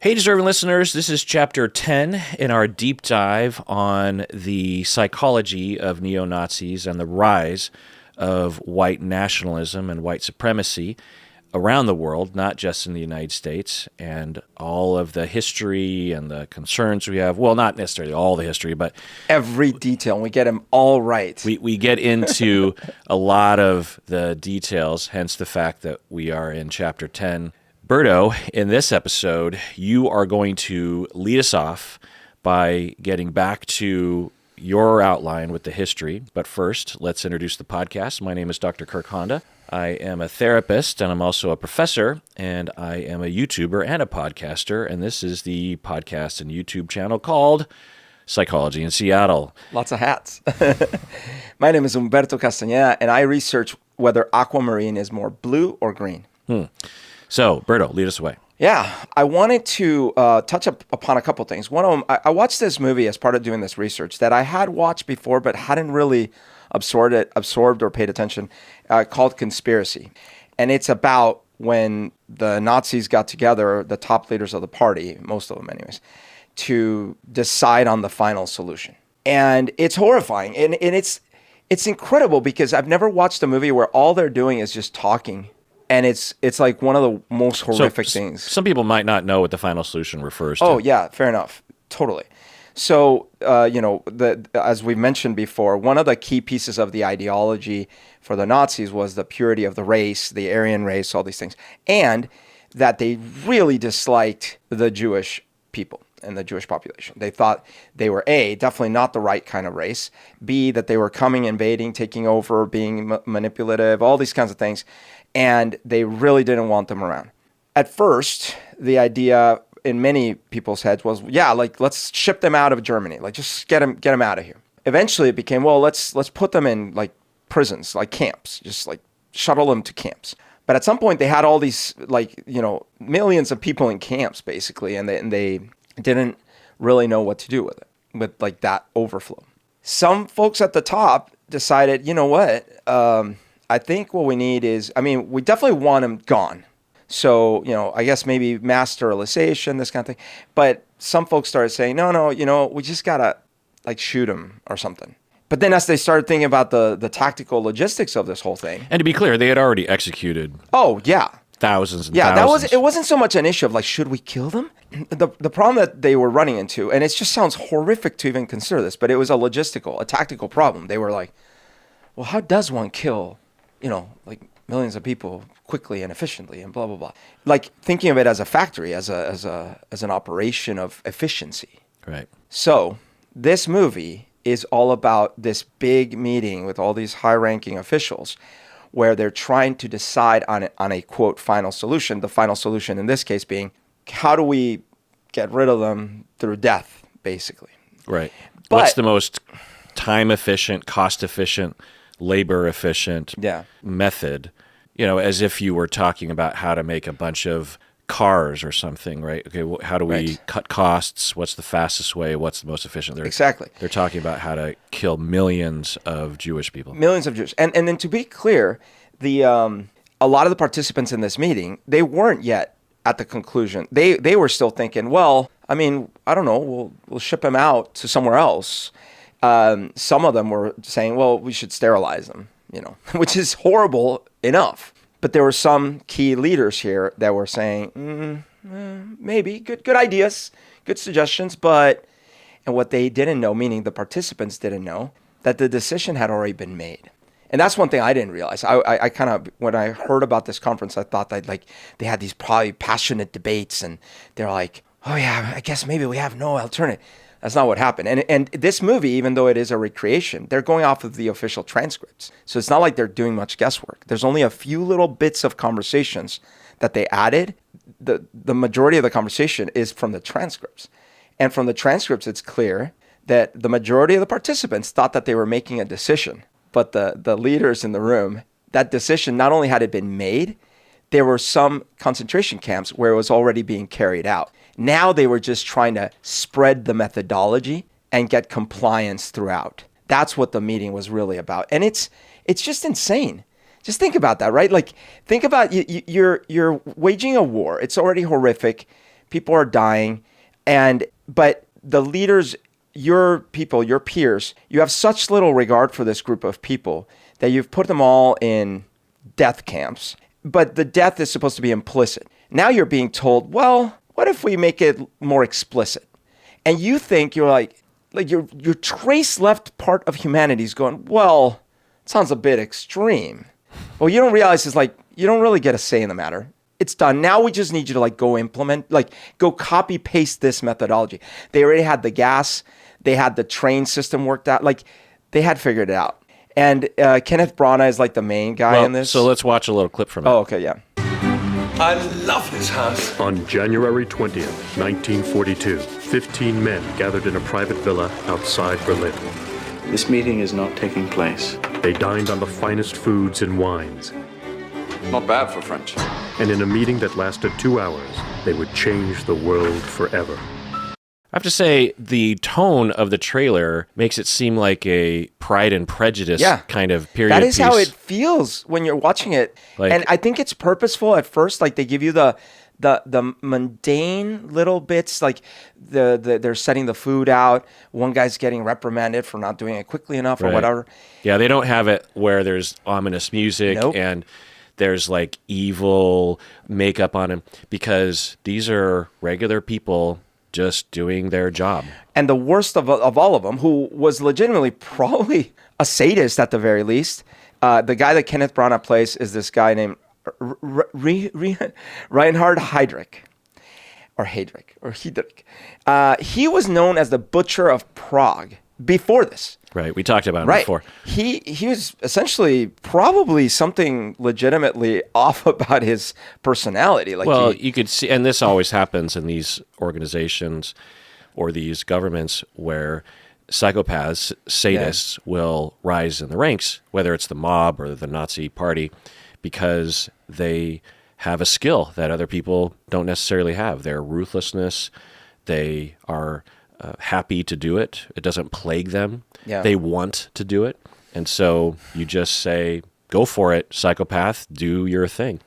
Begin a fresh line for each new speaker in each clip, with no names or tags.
Hey, deserving listeners, this is Chapter 10 in our deep dive on the psychology of neo-Nazis and the rise of white nationalism and white supremacy around the world, not just in the United States, and all of the history and the concerns we have. Well, not necessarily all the history, but
every detail. We get them all right.
We get into a lot of the details, hence the fact that we are in Chapter 10. Berto, in this episode, you are going to lead us off by getting back to your outline with the history. But first, let's introduce the podcast. My name is Dr. Kirk Honda. I am a therapist, and I'm also a professor, and I am a YouTuber and a podcaster, and this is the podcast and YouTube channel called Psychology in Seattle.
Lots of hats. My name is Humberto Castañeda, and I research whether aquamarine is more blue or green.
So, Berto, lead us away.
Yeah, I wanted to touch upon a couple things. One of them, I watched this movie as part of doing this research that I had watched before but hadn't really absorbed or paid attention, called Conspiracy. And it's about when the Nazis got together, the top leaders of the party, most of them anyways, to decide on the final solution. And it's horrifying. And it's incredible because I've never watched a movie where all they're doing is just talking. And it's like one of the most horrific things.
Some people might not know what the final solution refers to.
Oh, yeah, fair enough. Totally. So, as we mentioned before, one of the key pieces of the ideology for the Nazis was the purity of the race, the Aryan race, all these things. And that they really disliked the Jewish people and the Jewish population. They thought they were A, definitely not the right kind of race, B, that they were coming, invading, taking over, being manipulative, all these kinds of things. And they really didn't want them around. At first, the idea in many people's heads was, yeah, like let's ship them out of Germany, like just get them out of here. Eventually, it became, well, let's put them in like prisons, like camps, just like shuttle them to camps. But at some point, they had all these millions of people in camps basically, and they didn't really know what to do with it, with like that overflow. Some folks at the top decided, you know what? I think what we need is, we definitely want them gone. So, I guess maybe mass sterilization, this kind of thing. But some folks started saying, no, we just got to like shoot them or something. But then as they started thinking about the tactical logistics of this whole thing.
And to be clear, they had already executed.
Oh, yeah.
Thousands and
thousands.
Yeah,
it wasn't so much an issue of like, should we kill them? The problem that they were running into, and it just sounds horrific to even consider this, but it was a tactical problem. They were like, well, how does one kill like millions of people quickly and efficiently and blah, blah, blah. Like thinking of it as a factory, as an operation of efficiency.
Right.
So this movie is all about this big meeting with all these high-ranking officials where they're trying to decide on a quote, final solution. The final solution in this case being, how do we get rid of them through death, basically.
Right. What's the most time-efficient, cost-efficient, labor-efficient method, as if you were talking about how to make a bunch of cars or something, right? Okay, how do we cut costs? What's the fastest way? What's the most efficient?
Exactly.
They're talking about how to kill millions of Jewish people.
Millions of Jews. And then to be clear, a lot of the participants in this meeting, they weren't yet at the conclusion. They were still thinking, well, I don't know, we'll ship them out to somewhere else. Some of them were saying, well, we should sterilize them, which is horrible enough. But there were some key leaders here that were saying, maybe, good ideas, good suggestions, and what they didn't know, meaning the participants didn't know, that the decision had already been made. And that's one thing I didn't realize. I kind of, when I heard about this conference, I thought that they had these probably passionate debates, and they're like, oh yeah, I guess maybe we have no alternative. That's not what happened. And this movie, even though it is a recreation, they're going off of the official transcripts. So it's not like they're doing much guesswork. There's only a few little bits of conversations that they added. The majority of the conversation is from the transcripts. And from the transcripts, it's clear that the majority of the participants thought that they were making a decision. But the leaders in the room, that decision, not only had it been made, there were some concentration camps where it was already being carried out. Now they were just trying to spread the methodology and get compliance throughout. That's what the meeting was really about. And it's just insane. Just think about that, right? Like, think about you're waging a war. It's already horrific. People are dying. But the leaders, your people, your peers, you have such little regard for this group of people that you've put them all in death camps. But the death is supposed to be implicit. Now you're being told, well, what if we make it more explicit? And you think you're like your trace left part of humanity is going, well, it sounds a bit extreme. Well, you don't realize it's like, you don't really get a say in the matter. It's done. Now we just need you to like go implement, like go copy paste this methodology. They already had the gas. They had the train system worked out. Like they had figured it out. And Kenneth Branagh is like the main guy in this.
So let's watch a little clip from it.
Oh, okay, yeah.
I love this house.
On January 20th, 1942, 15 men gathered in a private villa outside Berlin.
This meeting is not taking place.
They dined on the finest foods and wines.
Not bad for French.
And in a meeting that lasted 2 hours, they would change the world forever.
I have to say, the tone of the trailer makes it seem like a Pride and Prejudice kind of period
That is
piece.
how it feels when you're watching it.
Like,
and I think it's purposeful at first. Like they give you the mundane little bits, like they're setting the food out. One guy's getting reprimanded for not doing it quickly enough or whatever.
Yeah, they don't have it where there's ominous music and there's like evil makeup on him, because these are regular people just doing their job. And
the worst of all of them, who was legitimately probably a sadist at the very least, the guy that Kenneth Branagh plays is this guy named Reinhard Heydrich. He was known as the Butcher of Prague before this.
Right, we talked about him before.
He was essentially probably something legitimately off about his personality. Like
you could see, and this always happens in these organizations or these governments where psychopaths, sadists will rise in the ranks, whether it's the mob or the Nazi party, because they have a skill that other people don't necessarily have. Their ruthlessness, they are happy to do it. It doesn't plague them.
Yeah.
They want to do it. And so you just say, go for it, psychopath, do your thing.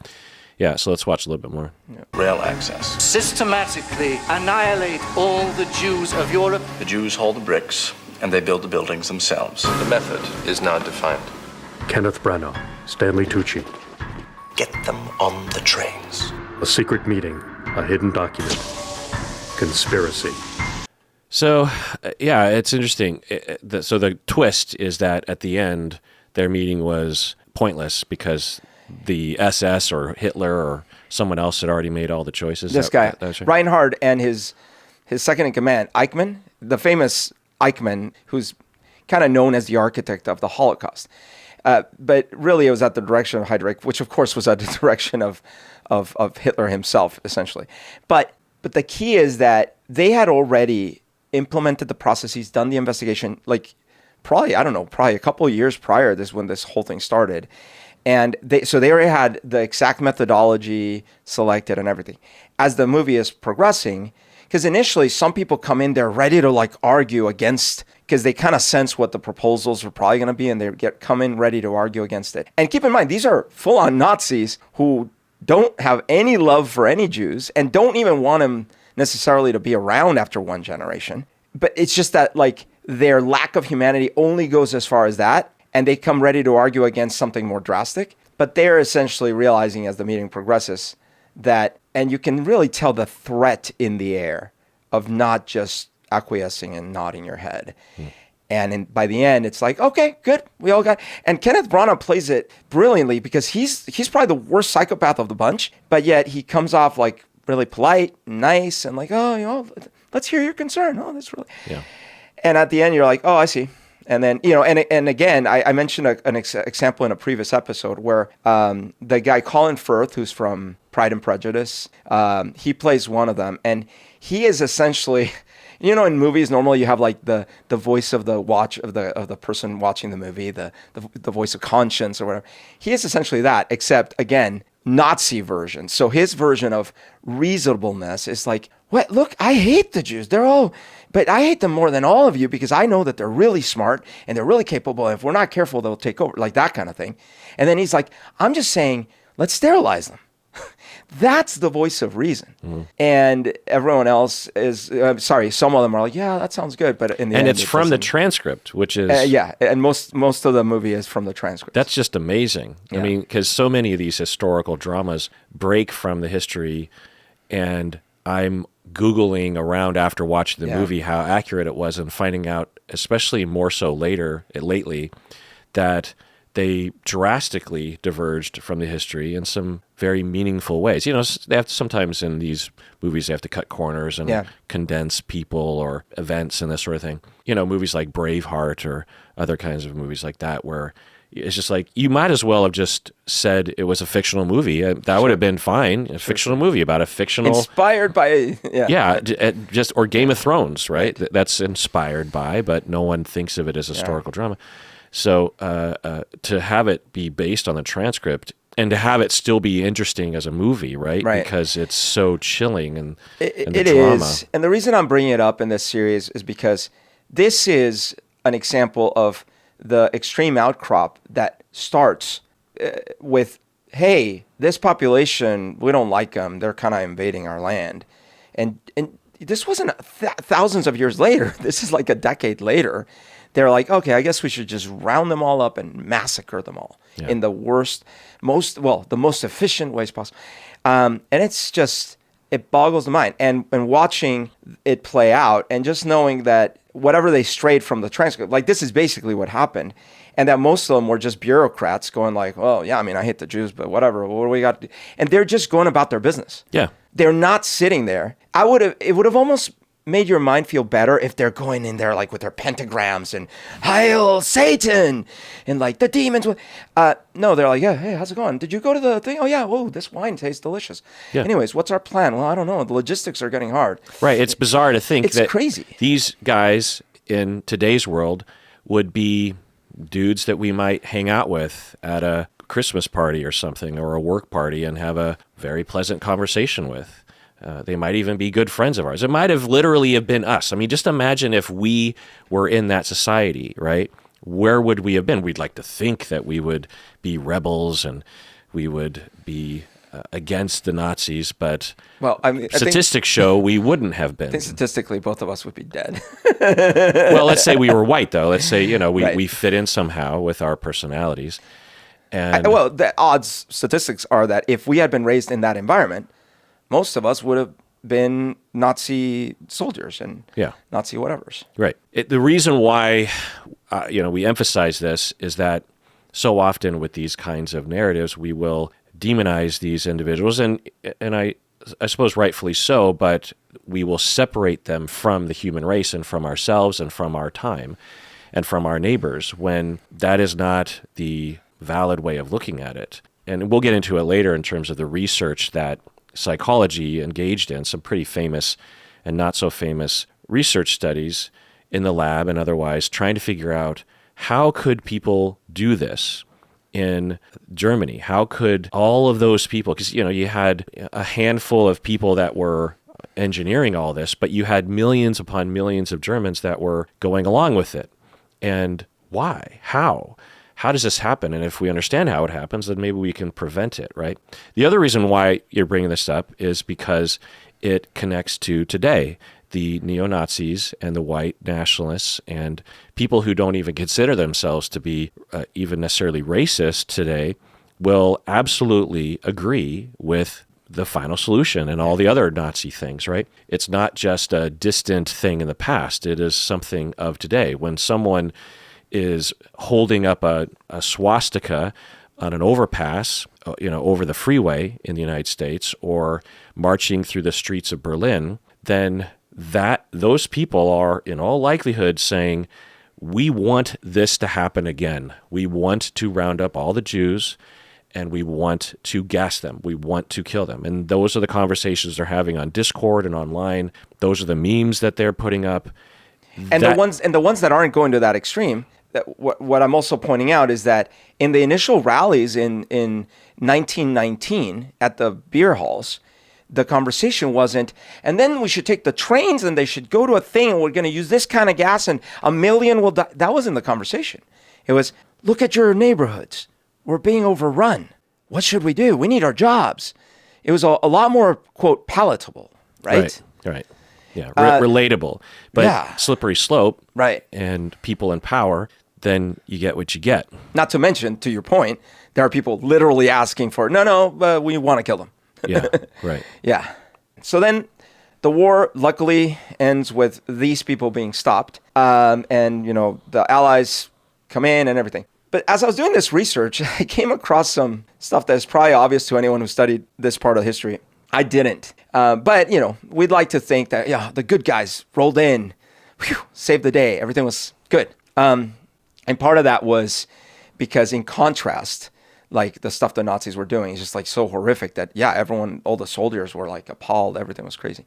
Yeah, so let's watch a little bit more.
Yeah. Rail access.
Systematically annihilate all the Jews of Europe.
The Jews haul the bricks, and they build the buildings themselves. The method is now defined.
Kenneth Branagh, Stanley Tucci.
Get them on the trains.
A secret meeting, a hidden document, conspiracy.
So, it's interesting. So the twist is that at the end, their meeting was pointless because the SS or Hitler or someone else had already made all the choices.
This guy, Reinhard, and his second in command, Eichmann, the famous Eichmann, who's kind of known as the architect of the Holocaust. But really, it was at the direction of Heydrich, which of course was at the direction of Hitler himself, essentially. But the key is that they had already implemented the processes, done the investigation, like probably a couple of years prior to this when this whole thing started. And they already had the exact methodology selected and everything. As the movie is progressing, because initially some people come in, they're ready to like argue against, because they kind of sense what the proposals are probably going to be, and they come in ready to argue against it. And keep in mind, these are full-on Nazis who don't have any love for any Jews and don't even want them necessarily to be around after one generation. But it's just that like their lack of humanity only goes as far as that, and they come ready to argue against something more drastic. But they're essentially realizing as the meeting progresses that, and you can really tell the threat in the air of not just acquiescing and nodding your head. And by the end, it's like, okay, good, we all got. And Kenneth Branagh plays it brilliantly because he's probably the worst psychopath of the bunch, but yet he comes off like really polite, nice, and like, oh, let's hear your concern. Oh, that's really.
Yeah.
And at the end, you're like, oh, I see. And then, and again, I mentioned an example in a previous episode where the guy Colin Firth, who's from Pride and Prejudice, he plays one of them, and he is essentially, in movies normally you have like the voice of the person watching the movie, the voice of conscience or whatever. He is essentially that, except again, Nazi version. So his version of reasonableness is like, what? Look, I hate the Jews. But I hate them more than all of you because I know that they're really smart and they're really capable. And if we're not careful, they'll take over, like that kind of thing. And then he's like, I'm just saying, let's sterilize them. That's the voice of reason.
Mm-hmm.
And everyone else is, some of them are like, yeah, that sounds good. But in the end,
it's from the
doesn't.
transcript, which is...
yeah, and most of the movie is from the transcript.
That's just amazing.
Yeah.
I mean, because so many of these historical dramas break from the history, and I'm Googling around after watching the movie how accurate it was and finding out, especially more so lately, that they drastically diverged from the history in some very meaningful ways. You know, they have sometimes in these movies they have to cut corners and condense people or events and this sort of thing. You know, movies like Braveheart or other kinds of movies like that where it's just like, you might as well have just said it was a fictional movie. That would have been fine. A fictional movie about a fictional...
Inspired by...
or Game of Thrones, right? That's inspired by, but no one thinks of it as historical drama. So to have it be based on the transcript and to have it still be interesting as a movie, right? Because it's so chilling and the drama.
Is. And the reason I'm bringing it up in this series is because this is an example of the extreme outcrop that starts with, hey, this population, we don't like them. They're kind of invading our land. And this wasn't thousands of years later. This is like a decade later. They're like, okay, I guess we should just round them all up and massacre them all in the the most efficient ways possible. And it's just, it boggles the mind. And watching it play out and just knowing that whatever they strayed from the transcript, like this is basically what happened. And that most of them were just bureaucrats going like, well, yeah, I mean, I hate the Jews, but whatever, what do we got to do? And they're just going about their business.
Yeah.
They're not sitting there. It would have almost made your mind feel better if they're going in there like with their pentagrams and Hail Satan and like the demons. No, they're like, yeah, hey, how's it going? Did you go to the thing? Oh yeah, whoa, this wine tastes delicious. Yeah. Anyways, what's our plan? Well, I don't know. The logistics are getting hard.
Right. It's bizarre to think that
crazy.
These guys in today's world would be dudes that we might hang out with at a Christmas party or something or a work party and have a very pleasant conversation with. They might even be good friends of ours. It might have literally have been us. I mean, just imagine if we were in that society, right? Where would we have been? We'd like to think that we would be rebels and we would be against the Nazis, but statistics show we wouldn't have been.
I think statistically, both of us would be dead.
Well, let's say we were white, though. Let's say, we fit in somehow with our personalities. And
the odds statistics are that if we had been raised in that environment, most of us would have been Nazi soldiers and Nazi whatevers.
Right. The reason why we emphasize this is that so often with these kinds of narratives, we will demonize these individuals, and I suppose rightfully so, but we will separate them from the human race and from ourselves and from our time and from our neighbors when that is not the valid way of looking at it. And we'll get into it later in terms of the research that psychology engaged in, some pretty famous and not so famous research studies in the lab and otherwise, trying to figure out how could people do this in Germany? How could all of those people, because you had a handful of people that were engineering all this, but you had millions upon millions of Germans that were going along with it. And why? How? How does this happen? And if we understand how it happens, then maybe we can prevent it, right? The other reason why you're bringing this up is because it connects to today. The neo-Nazis and the white nationalists and people who don't even consider themselves to be even necessarily racist today will absolutely agree with the final solution and all the other Nazi things, right? It's not just a distant thing in the past. It is something of today. When someone is holding up a swastika on an overpass, over the freeway in the United States, or marching through the streets of Berlin, then those people are in all likelihood saying, we want this to happen again. We want to round up all the Jews and we want to gas them. We want to kill them. And those are the conversations they're having on Discord and online. Those are the memes that they're putting up.
And the ones that aren't going to that extreme, what I'm also pointing out is that in the initial rallies in 1919 at the beer halls, the conversation wasn't, and then we should take the trains and they should go to a thing and we're going to use this kind of gas and 1 million will die. That wasn't the conversation. It was, look at your neighborhoods. We're being overrun. What should we do? We need our jobs. it was a lot more, quote, palatable, right?
Right. Yeah. Relatable, but
yeah.
slippery slope.
Right.
And people in power, then you get what you get.
Not to mention, to your point, there are people literally asking for, no, we want to kill them.
Yeah. Right.
Yeah. So then the war luckily ends with these people being stopped. And, the Allies come in and everything. But as I was doing this research, I came across some stuff that is probably obvious to anyone who studied this part of history. I didn't. But, we'd like to think that, the good guys rolled in, saved the day. Everything was good. And part of that was because in contrast, like the stuff the Nazis were doing is just like so horrific that, all the soldiers were like appalled. Everything was crazy.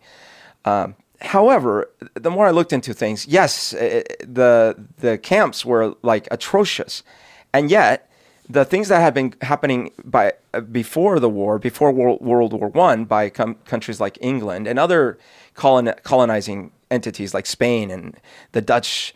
However, the more I looked into things, yes, the camps were like atrocious. And yet the things that had been happening before the war, before World War I, by countries like England and other colonizing entities like Spain and the Dutch,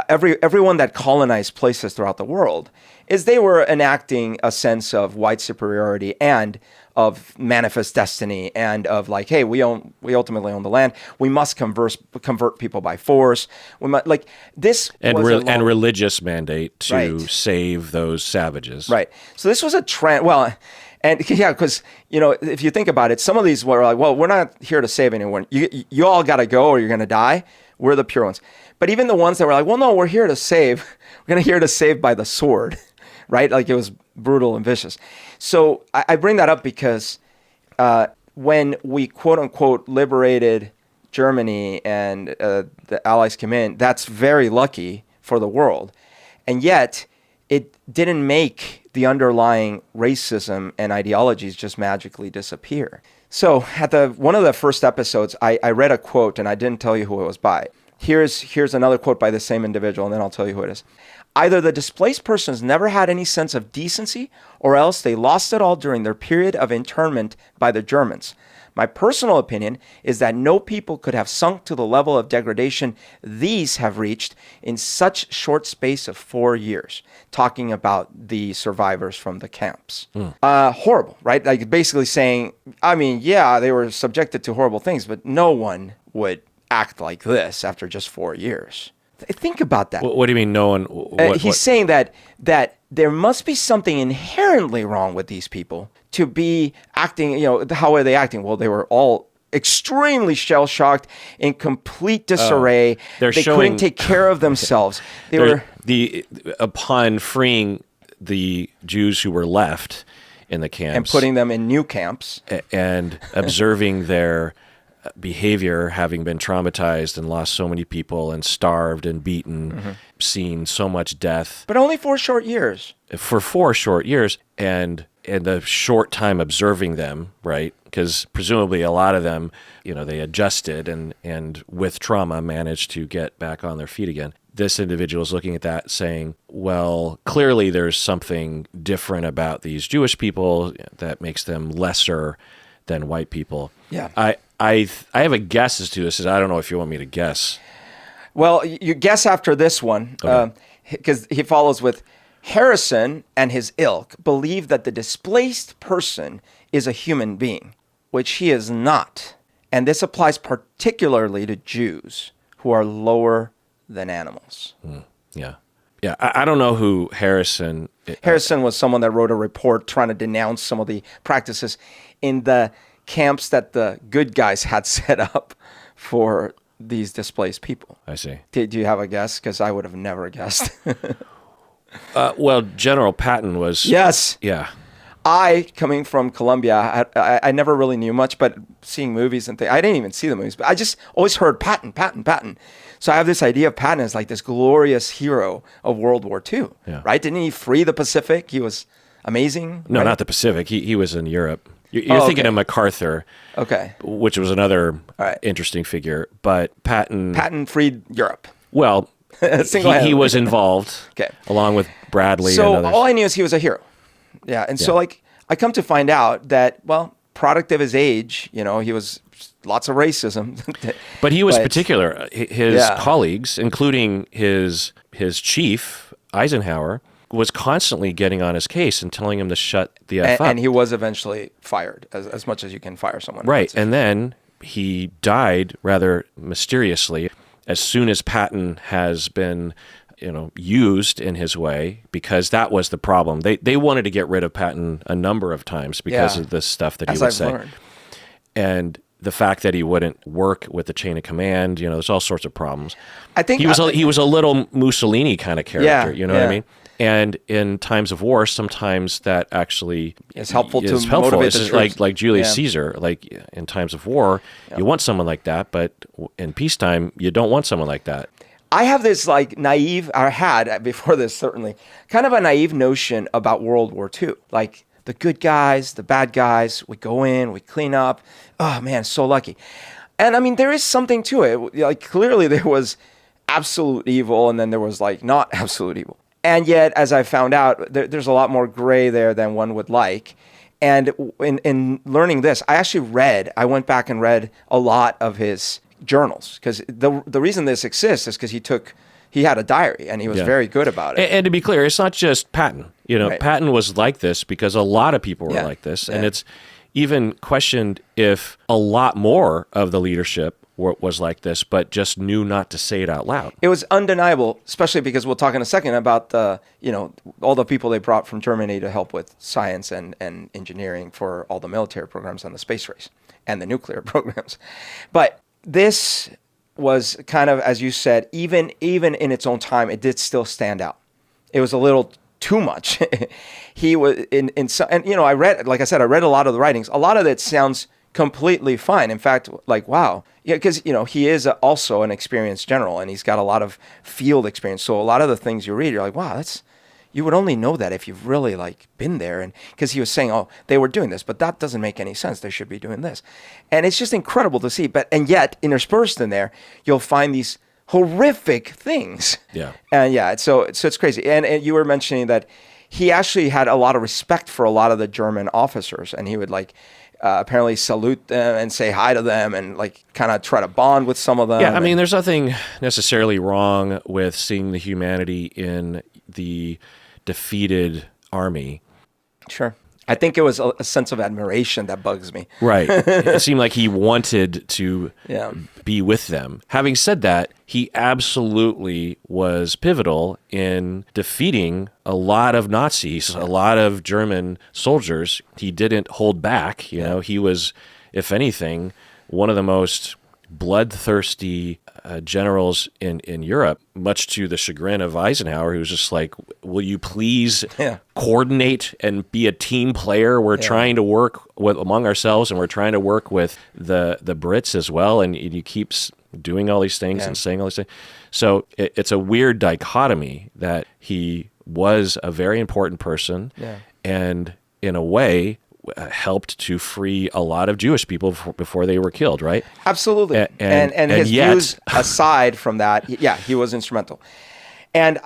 everyone that colonized places throughout the world, is they were enacting a sense of white superiority and of manifest destiny and of like, hey, we ultimately own the land. We must convert people by force. We must, like this
and religious mandate to save those savages.
Right. So this was a trend. Well, and yeah, because if you think about it, some of these were like, well, we're not here to save anyone. You all got to go or you're going to die. We're the pure ones. But even the ones that were like, well, no, we're here to save. We're here to save by the sword. Right? Like it was brutal and vicious. So I bring that up because when we quote unquote liberated Germany and the Allies came in, that's very lucky for the world. And yet it didn't make the underlying racism and ideologies just magically disappear. So at one of the first episodes, I read a quote and I didn't tell you who it was by. Here's another quote by the same individual, and then I'll tell you who it is. Either the displaced persons never had any sense of decency, or else they lost it all during their period of internment by the Germans. My personal opinion is that no people could have sunk to the level of degradation these have reached in such short space of 4 years. Talking about the survivors from the camps. Horrible, right? Like basically saying, they were subjected to horrible things, but no one would act like this after just 4 years. Think about that.
What do you mean no one?
He's saying that there must be something inherently wrong with these people to be acting, how are they acting? Well, they were all extremely shell-shocked, in complete disarray. They couldn't take care of themselves.
Upon freeing the Jews who were left in the camps.
And putting them in new camps.
And observing their behavior, having been traumatized and lost so many people and starved and beaten, seen so much death.
But only 4 short years.
For 4 short years. And the short time observing them, right? Because presumably a lot of them, they adjusted and with trauma managed to get back on their feet again. This individual is looking at that saying, well, clearly there's something different about these Jewish people that makes them lesser than white people.
Yeah.
I have a guess as to this. I don't know if you want me to guess.
Well, you guess after this one, because he follows with, Harrison and his ilk believe that the displaced person is a human being, which he is not. And this applies particularly to Jews who are lower than animals.
Yeah. Yeah, I don't know who Harrison...
Harrison was someone that wrote a report trying to denounce some of the practices in the camps that the good guys had set up for these displaced people.
I see.
Do you have a guess? Because I would have never guessed.
Well, General Patton was...
Yes.
Yeah.
Coming from Colombia, I never really knew much, but seeing movies and things, I didn't even see the movies, but I just always heard Patton, Patton, Patton. So I have this idea of Patton as like this glorious hero of World War II, right? Didn't he free the Pacific? He was amazing.
No,
right?
not the Pacific. He was in Europe. You're thinking of MacArthur, which was another interesting figure, but Patton
freed Europe.
Well, he was involved, along with Bradley and others.
So all I knew is he was a hero. Yeah, and so like I come to find out that, well, product of his age, he was lots of racism.
But he was particular. His colleagues, including his chief, Eisenhower, was constantly getting on his case and telling him to shut the F up.
And he was eventually fired, as much as you can fire someone.
Right. And then he died rather mysteriously as soon as Patton has been used in his way, because that was the problem. They wanted to get rid of Patton a number of times because of the stuff that he would say.
Learned.
And the fact that he wouldn't work with the chain of command, there's all sorts of problems.
I think
he was a little Mussolini kind of character, you know what I mean? And in times of war, sometimes that actually
is helpful.
It's just like Julius Caesar. Like in times of war, you want someone like that, but in peacetime, you don't want someone like that.
I have this I had before this certainly, kind of a naive notion about World War II. Like the good guys, the bad guys, we go in, we clean up. Oh man, so lucky. And I mean, there is something to it. Like clearly there was absolute evil, and then there was not absolute evil. And yet, as I found out, there's a lot more gray there than one would like. And in learning this, I went back and read a lot of his journals, because the reason this exists is because he had a diary, and he was very good about it.
And to be clear, it's not just Patton.
Right.
Patton was like this because a lot of people were like this. And it's even questioned if a lot more of the leadership was like this, but just knew not to say it out loud.
It was undeniable, especially because we'll talk in a second about all the people they brought from Germany to help with science and engineering for all the military programs on the space race and the nuclear programs. But this was kind of, as you said, even in its own time, it did still stand out. It was a little too much. He was I read, like I said, I read a lot of the writings. A lot of it sounds completely fine. In fact, wow. Yeah, because, he is also an experienced general, and he's got a lot of field experience. So a lot of the things you read, you're like, wow, you would only know that if you've really been there. And because he was saying, oh, they were doing this, but that doesn't make any sense. They should be doing this. And it's just incredible to see. And yet interspersed in there, you'll find these horrific things.
Yeah.
And so it's crazy. And you were mentioning that he actually had a lot of respect for a lot of the German officers, and he would apparently salute them and say hi to them and kind of try to bond with some of them.
Yeah, I mean, there's nothing necessarily wrong with seeing the humanity in the defeated army.
Sure. I think it was a sense of admiration that bugs me.
Right. It seemed like he wanted to be with them. Having said that, he absolutely was pivotal in defeating a lot of Nazis, a lot of German soldiers. He didn't hold back. He was, if anything, one of the most bloodthirsty generals in Europe, much to the chagrin of Eisenhower, who was just like, will you please coordinate and be a team player? We're trying to work among ourselves, and we're trying to work with the Brits as well, and he keeps doing all these things and saying all these things. So it's a weird dichotomy that he was a very important person and in a way helped to free a lot of Jewish people before they were killed, right?
Absolutely. And his views aside from that, he was instrumental. And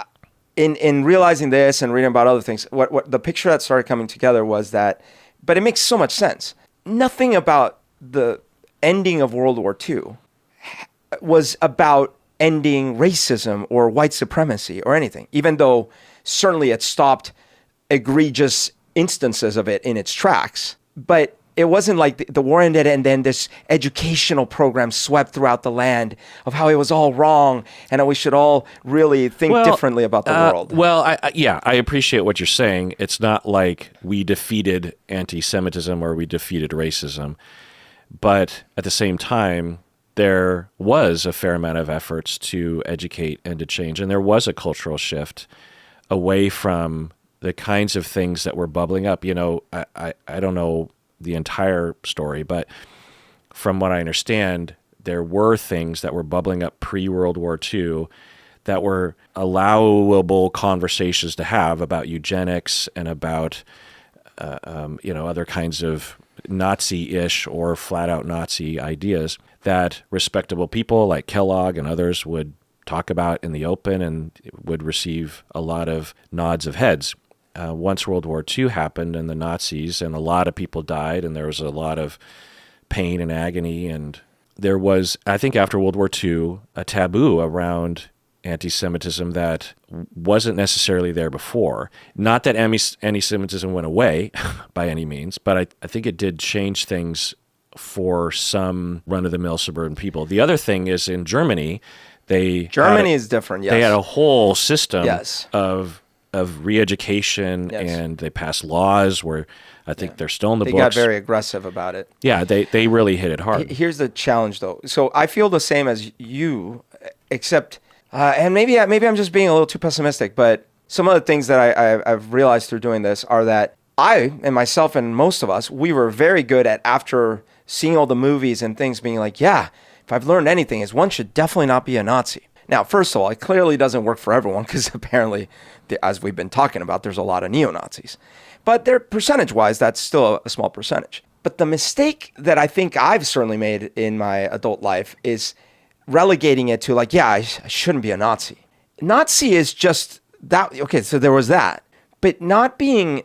in realizing this and reading about other things, what the picture that started coming together was that, but it makes so much sense. Nothing about the ending of World War II was about ending racism or white supremacy or anything, even though certainly it stopped egregious instances of it in its tracks. But it wasn't like the war ended and then this educational program swept throughout the land of how it was all wrong and how we should all really think differently about the world.
Well, I appreciate what you're saying. It's not like we defeated anti-Semitism or we defeated racism. But at the same time, there was a fair amount of efforts to educate and to change. And there was a cultural shift away from the kinds of things that were bubbling up. I don't know the entire story, but from what I understand, there were things that were bubbling up pre-World War II that were allowable conversations to have about eugenics and about, other kinds of Nazi-ish or flat-out Nazi ideas that respectable people like Kellogg and others would talk about in the open and would receive a lot of nods of heads. Once World War II happened and the Nazis and a lot of people died and there was a lot of pain and agony, and there was, I think after World War II, a taboo around anti-Semitism that wasn't necessarily there before. Not that anti-Semitism went away by any means, but I think it did change things for some run-of-the-mill suburban people. The other thing is in Germany,
Germany is different, yes.
They had a whole system
Yes.
of re-education,
Yes.
and they passed laws where I think they're still in the
They
books.
got very aggressive about it.
Yeah, they really hit it hard.
Here's the challenge, though. So I feel the same as you, except, and maybe I'm just being a little too pessimistic, but some of the things that I've realized through doing this are that I, and myself and most of us, we were very good at, after seeing all the movies and things, being like, yeah, if I've learned anything, is one should definitely not be a Nazi. Now, first of all, it clearly doesn't work for everyone, because apparently, as we've been talking about, there's a lot of neo-Nazis. But they're percentage-wise, that's still a small percentage. But the mistake that I think I've certainly made in my adult life is relegating it to like, yeah, I shouldn't be a Nazi. Nazi is just that. Okay, so there was that. But not being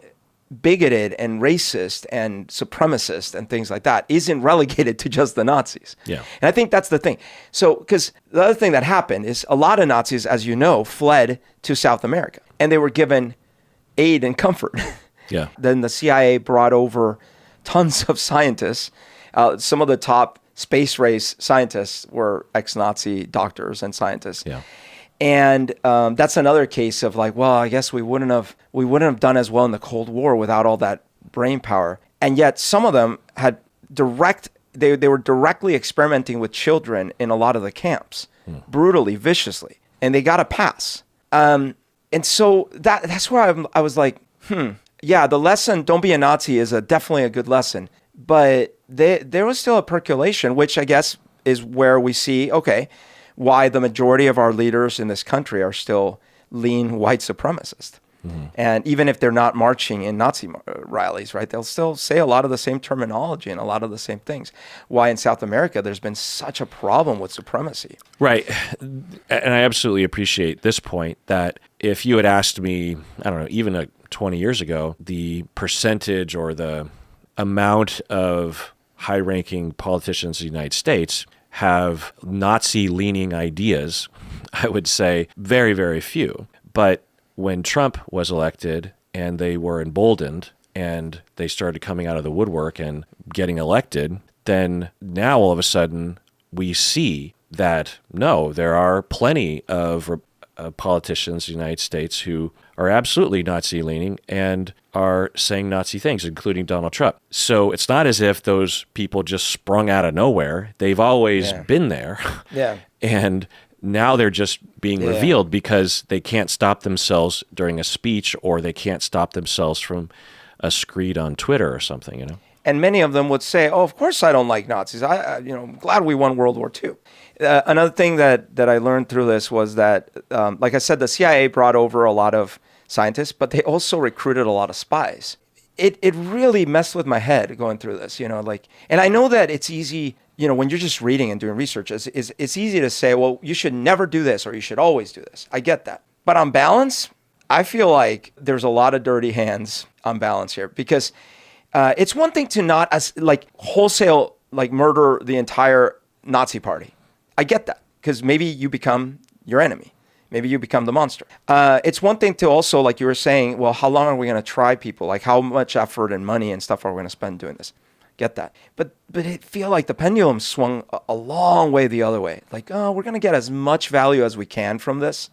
bigoted and racist and supremacist and things like that isn't relegated to just the Nazis.
Yeah.
And I think that's the thing. So, because the other thing that happened is a lot of Nazis, as you know, fled to South America, and they were given aid and comfort.
Yeah.
Then the CIA brought over tons of scientists. Some of the top space race scientists were ex-Nazi doctors and scientists.
Yeah.
And that's another case of like, well, I guess we wouldn't have done as well in the Cold War without all that brain power. And yet some of them had they were directly experimenting with children in a lot of the camps, brutally, viciously, and they got a pass. And so that's where I was like, yeah, the lesson, don't be a Nazi, is definitely a good lesson. But there was still a percolation, which I guess is where we see, okay, why the majority of our leaders in this country are still lean white supremacists. Mm-hmm. And even if they're not marching in Nazi rallies, right, they'll still say a lot of the same terminology and a lot of the same things. Why in South America there's been such a problem with supremacy.
Right. And I absolutely appreciate this point that if you had asked me, I don't know, even 20 years ago, the percentage or the amount of high-ranking politicians in the United States have Nazi-leaning ideas, I would say very, very few. But when Trump was elected and they were emboldened and they started coming out of the woodwork and getting elected, then now all of a sudden we see that, no, there are plenty of politicians in the United States who are absolutely Nazi-leaning and are saying Nazi things, including Donald Trump. So it's not as if those people just sprung out of nowhere. They've always been there.
Yeah.
And now they're just being revealed because they can't stop themselves during a speech, or they can't stop themselves from a screed on Twitter or something, you know?
And many of them would say, oh, of course I don't like Nazis. I'm glad we won World War II. Another thing that I learned through this was that, like I said, the CIA brought over a lot of scientists, but they also recruited a lot of spies. It really messed with my head going through this, and I know that it's easy, when you're just reading and doing research, it's easy to say, well, you should never do this or you should always do this. I get that. But on balance, I feel like there's a lot of dirty hands on balance here, because it's one thing to not wholesale murder the entire Nazi party. I get that, because maybe you become your enemy. Maybe you become the monster. It's one thing to also, like you were saying, well, how long are we going to try people? Like, how much effort and money and stuff are we going to spend doing this? Get that. But it feel like the pendulum swung a long way the other way. Like, oh, we're going to get as much value as we can from this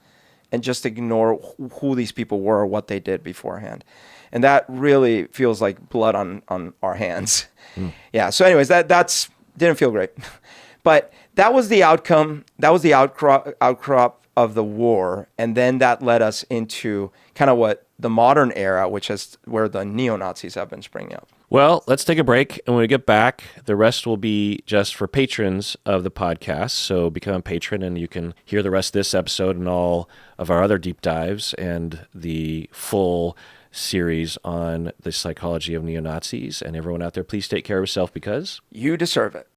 and just ignore who these people were or what they did beforehand. And that really feels like blood on our hands. Yeah. So anyways, that's didn't feel great. But that was the outcome. That was the outcrop of the war. And then that led us into kind of what the modern era, which is where the neo-Nazis have been springing up.
Well, let's take a break. And when we get back, the rest will be just for patrons of the podcast. So become a patron and you can hear the rest of this episode and all of our other deep dives and the full series on the psychology of neo-Nazis. And everyone out there, please take care of yourself because
you deserve it.